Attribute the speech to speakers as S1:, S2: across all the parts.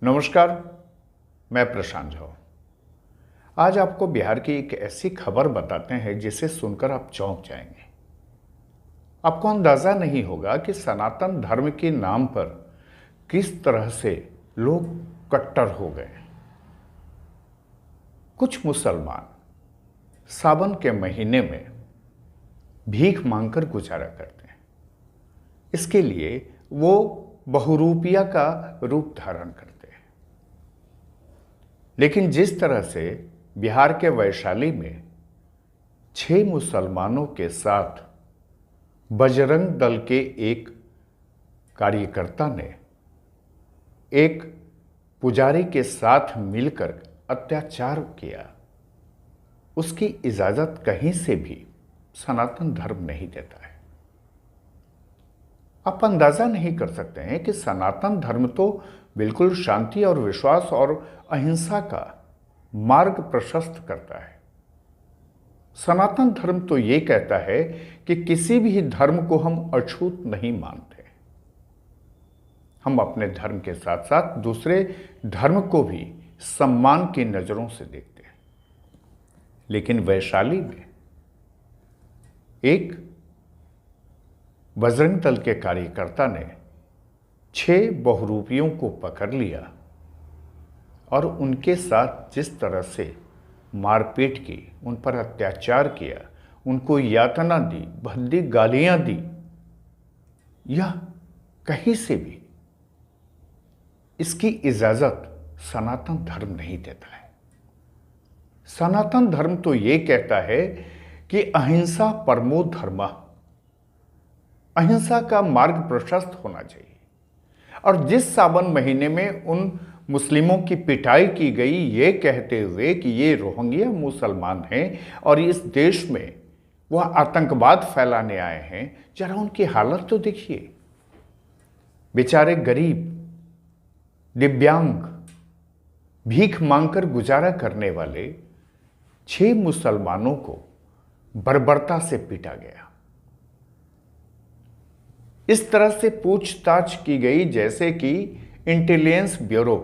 S1: नमस्कार, मैं प्रशांत झा। आज आपको बिहार की एक ऐसी खबर बताते हैं जिसे सुनकर आप चौंक जाएंगे। आपको अंदाजा नहीं होगा कि सनातन धर्म के नाम पर किस तरह से लोग कट्टर हो गए। कुछ मुसलमान सावन के महीने में भीख मांगकर गुजारा करते हैं। इसके लिए वो बहुरूपिया का रूप धारण करते हैं। लेकिन जिस तरह से बिहार के वैशाली में 6 मुसलमानों के साथ बजरंग दल के एक कार्यकर्ता ने एक पुजारी के साथ मिलकर अत्याचार किया, उसकी इजाजत कहीं से भी सनातन धर्म नहीं देता है। आप अंदाजा नहीं कर सकते हैं कि सनातन धर्म तो बिल्कुल शांति और विश्वास और अहिंसा का मार्ग प्रशस्त करता है। सनातन धर्म तो ये कहता है कि किसी भी धर्म को हम अछूत नहीं मानते। हम अपने धर्म के साथ साथ दूसरे धर्म को भी सम्मान की नजरों से देखते हैं। लेकिन वैशाली में एक बजरंग दल के कार्यकर्ता ने 6 बहुरूपियों को पकड़ लिया और उनके साथ जिस तरह से मारपीट की, उन पर अत्याचार किया, उनको यातना दी, भद्दी गालियां दी, यह कहीं से भी इसकी इजाजत सनातन धर्म नहीं देता है। सनातन धर्म तो ये कहता है कि अहिंसा परमो धर्मः, अहिंसा का मार्ग प्रशस्त होना चाहिए। और जिस सावन महीने में उन मुस्लिमों की पिटाई की गई ये कहते हुए कि ये रोहिंग्या मुसलमान हैं और इस देश में वह आतंकवाद फैलाने आए हैं, जरा उनकी हालत तो देखिए। बेचारे गरीब, दिव्यांग, भीख मांगकर गुजारा करने वाले 6 मुसलमानों को बर्बरता से पीटा गया। इस तरह से पूछताछ की गई जैसे कि इंटेलिजेंस ब्यूरो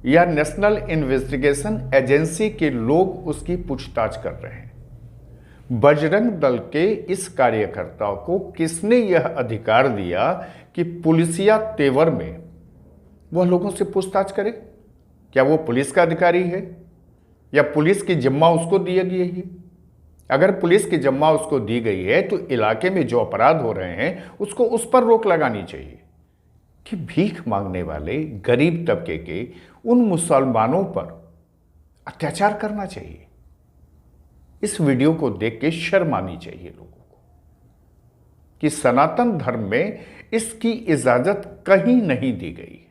S1: या नेशनल इन्वेस्टिगेशन एजेंसी के लोग उसकी पूछताछ कर रहे हैं। बजरंग दल के इस कार्यकर्ता को किसने यह अधिकार दिया कि पुलिसिया तेवर में वह लोगों से पूछताछ करे? क्या वो पुलिस का अधिकारी है या पुलिस की जिम्मा उसको दी गई है? अगर पुलिस की जिम्मा उसको दी गई है तो इलाके में जो अपराध हो रहे हैं उसको उस पर रोक लगानी चाहिए कि भीख मांगने वाले गरीब तबके के उन मुसलमानों पर अत्याचार करना चाहिए। इस वीडियो को देख के शर्म आनी चाहिए लोगों को कि सनातन धर्म में इसकी इजाजत कहीं नहीं दी गई है।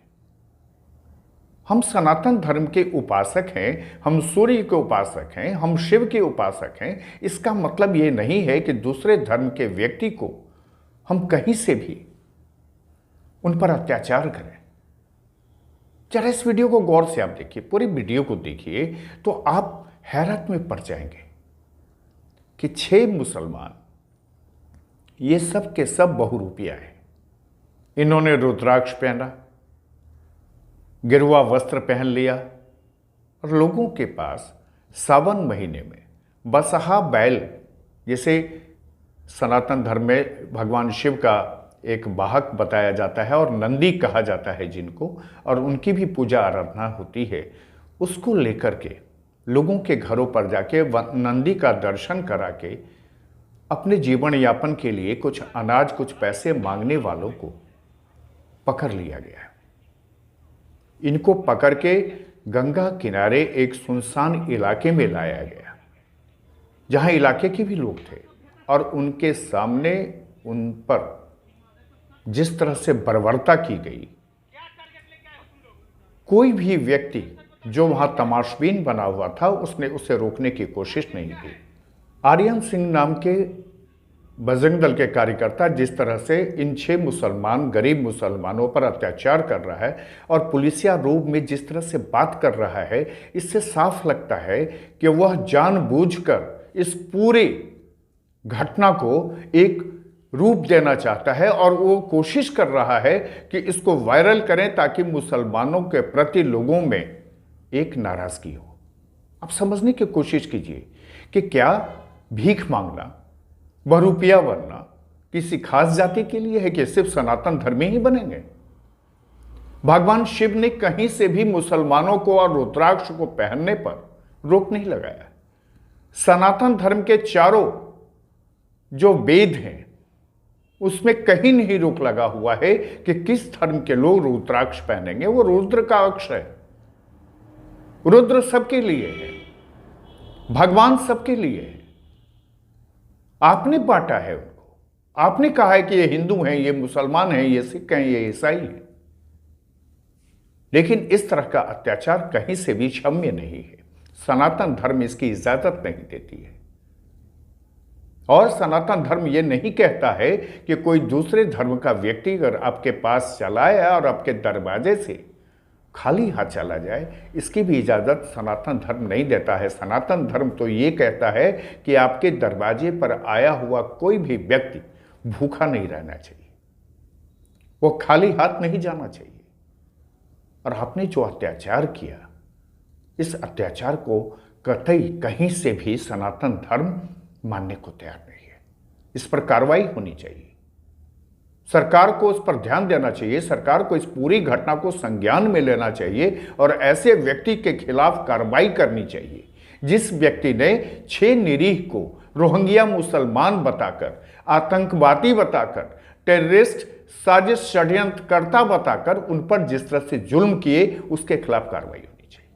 S1: हम सनातन धर्म के उपासक हैं, हम सूर्य के उपासक हैं, हम शिव के उपासक हैं। इसका मतलब ये नहीं है कि दूसरे धर्म के व्यक्ति को हम कहीं से भी उन पर अत्याचार करें। जरा इस वीडियो को गौर से आप देखिए, पूरी वीडियो को देखिए तो आप हैरत में पड़ जाएंगे कि 6 मुसलमान, ये सब के सब बहुरूपिया हैं। इन्होंने रुद्राक्ष पहना, गिरुआ वस्त्र पहन लिया और लोगों के पास सावन महीने में बसहा बैल, जैसे सनातन धर्म में भगवान शिव का एक वाहक बताया जाता है और नंदी कहा जाता है जिनको, और उनकी भी पूजा आराधना होती है, उसको लेकर के लोगों के घरों पर जाके नंदी का दर्शन करा के अपने जीवन यापन के लिए कुछ अनाज, कुछ पैसे मांगने वालों को पकड़ लिया गया। इनको पकड़ के गंगा किनारे एक सुनसान इलाके में लाया गया जहां इलाके के भी लोग थे और उनके सामने उन पर जिस तरह से बर्बरता की गई, कोई भी व्यक्ति जो वहां तमाशबीन बना हुआ था उसने उसे रोकने की कोशिश नहीं की। आर्यन सिंह नाम के बजरंग दल के कार्यकर्ता जिस तरह से इन 6 मुसलमान, गरीब मुसलमानों पर अत्याचार कर रहा है और पुलिसिया रूप में जिस तरह से बात कर रहा है, इससे साफ लगता है कि वह जानबूझकर इस पूरे घटना को एक रूप देना चाहता है और वो कोशिश कर रहा है कि इसको वायरल करें ताकि मुसलमानों के प्रति लोगों में एक नाराजगी हो। आप समझने की कोशिश कीजिए कि क्या भीख मांगना, बहुरूपिया बनना किसी खास जाति के लिए है कि सिर्फ सनातन धर्मी ही बनेंगे? भगवान शिव ने कहीं से भी मुसलमानों को और रुद्राक्ष को पहनने पर रोक नहीं लगाया। सनातन धर्म के चारों जो वेद हैं उसमें कहीं नहीं रोक लगा हुआ है कि किस धर्म के लोग रुद्राक्ष पहनेंगे। वो रुद्र का अक्ष है। रुद्र सबके लिए है, भगवान सबके लिए है। आपने बांटा है उनको, आपने कहा है कि ये हिंदू हैं, ये मुसलमान हैं, ये सिख हैं, ये ईसाई हैं। लेकिन इस तरह का अत्याचार कहीं से भी क्षम्य नहीं है। सनातन धर्म इसकी इजाजत नहीं देती है। और सनातन धर्म यह नहीं कहता है कि कोई दूसरे धर्म का व्यक्ति अगर आपके पास चला आए और आपके दरवाजे से खाली हाथ चला जाए, इसकी भी इजाजत सनातन धर्म नहीं देता है। सनातन धर्म तो ये कहता है कि आपके दरवाजे पर आया हुआ कोई भी व्यक्ति भूखा नहीं रहना चाहिए, वो खाली हाथ नहीं जाना चाहिए। और आपने जो अत्याचार किया, इस अत्याचार को कतई कहीं से भी सनातन धर्म मानने को तैयार नहीं है। इस पर कार्रवाई होनी चाहिए। सरकार को उस पर ध्यान देना चाहिए। सरकार को इस पूरी घटना को संज्ञान में लेना चाहिए और ऐसे व्यक्ति के खिलाफ कार्रवाई करनी चाहिए जिस व्यक्ति ने 6 निरीह को रोहिंग्या मुसलमान बताकर, आतंकवादी बताकर, टेररिस्ट, साजिश, षड्यंत्रकर्ता बताकर उन पर जिस तरह से जुल्म किए, उसके खिलाफ कार्रवाई होनी चाहिए।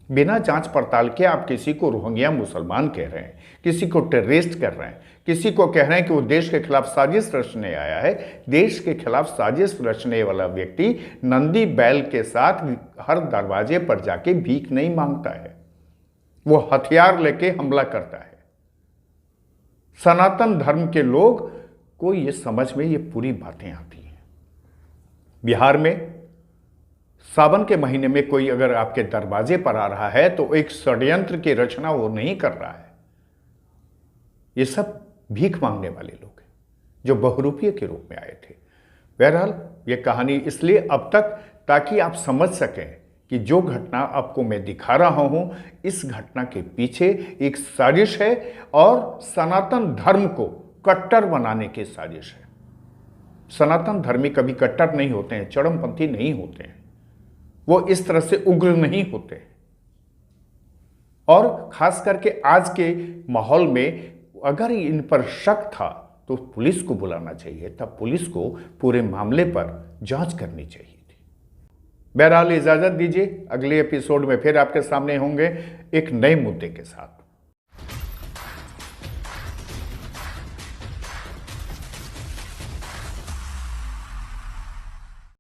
S1: बिना जांच पड़ताल के आप किसी को रोहिंग्या मुसलमान कह रहे हैं, किसी को टेररिस्ट कर रहे हैं, किसी को कह रहे हैं कि वो देश के खिलाफ साजिश रचने आया है। देश के खिलाफ साजिश रचने वाला व्यक्ति नंदी बैल के साथ हर दरवाजे पर जाके भीख नहीं मांगता है, वो हथियार लेके हमला करता है। सनातन धर्म के लोग को ये समझ में ये पूरी बातें आती हैं। बिहार में सावन के महीने में कोई अगर आपके दरवाजे पर आ रहा है तो एक षड्यंत्र की रचना वो नहीं कर रहा है। ये सब भीख मांगने वाले लोग हैं जो बहुरूपिये के रूप में आए थे। बहरहाल ये कहानी इसलिए अब तक ताकि आप समझ सकें कि जो घटना आपको मैं दिखा रहा हूं, इस घटना के पीछे एक साजिश है और सनातन धर्म को कट्टर बनाने की साजिश है। सनातन धर्मी कभी कट्टर नहीं होते हैं, चरमपंथी नहीं होते हैं, वो इस तरह से उग्र नहीं होते। और खास करके आज के माहौल में अगर इन पर शक था तो पुलिस को बुलाना चाहिए था, पुलिस को पूरे मामले पर जांच करनी चाहिए थी। बहरहाल इजाजत दीजिए, अगले एपिसोड में फिर आपके सामने होंगे एक नए मुद्दे के साथ।